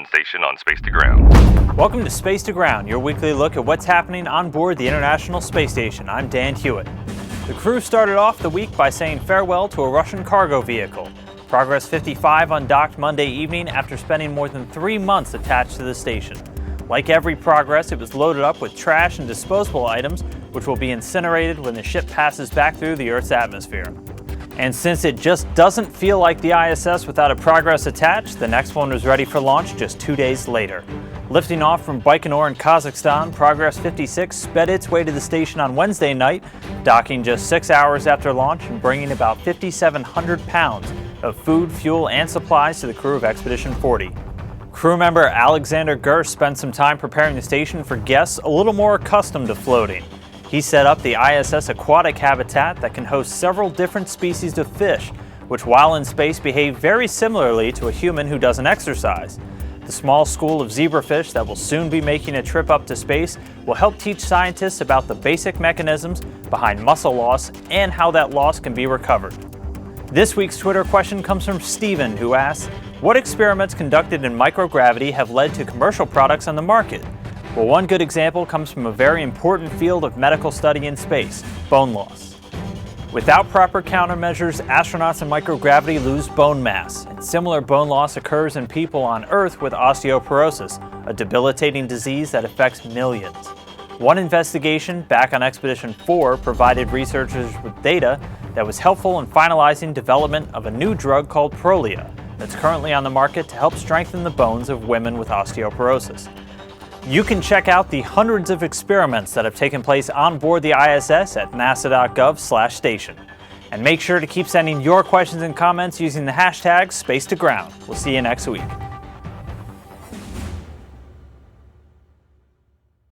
Mission Station on Space to Ground. Welcome to Space to Ground, your weekly look at what's happening on board the International Space Station. I'm Dan Hewitt. The crew started off the week by saying farewell to a Russian cargo vehicle. Progress 55 undocked Monday evening after spending more than 3 months attached to the station. Like every Progress, it was loaded up with trash and disposable items, which will be incinerated when the ship passes back through the Earth's atmosphere. And since it just doesn't feel like the ISS without a Progress attached, the next one was ready for launch just 2 days later. Lifting off from Baikonur in Kazakhstan, Progress 56 sped its way to the station on Wednesday night, docking just 6 hours after launch and bringing about 5,700 pounds of food, fuel, and supplies to the crew of Expedition 40. Crew member Alexander Gersh spent some time preparing the station for guests a little more accustomed to floating. He set up the ISS aquatic habitat that can host several different species of fish, which while in space behave very similarly to a human who doesn't exercise. The small school of zebrafish that will soon be making a trip up to space will help teach scientists about the basic mechanisms behind muscle loss and how that loss can be recovered. This week's Twitter question comes from Steven, who asks, what experiments conducted in microgravity have led to commercial products on the market? Well, one good example comes from a very important field of medical study in space, bone loss. Without proper countermeasures, astronauts in microgravity lose bone mass, and similar bone loss occurs in people on Earth with osteoporosis, a debilitating disease that affects millions. One investigation back on Expedition 4 provided researchers with data that was helpful in finalizing development of a new drug called Prolia that's currently on the market to help strengthen the bones of women with osteoporosis. You can check out the hundreds of experiments that have taken place on board the ISS at nasa.gov/station. And make sure to keep sending your questions and comments using the hashtag #SpaceToGround. We'll see you next week.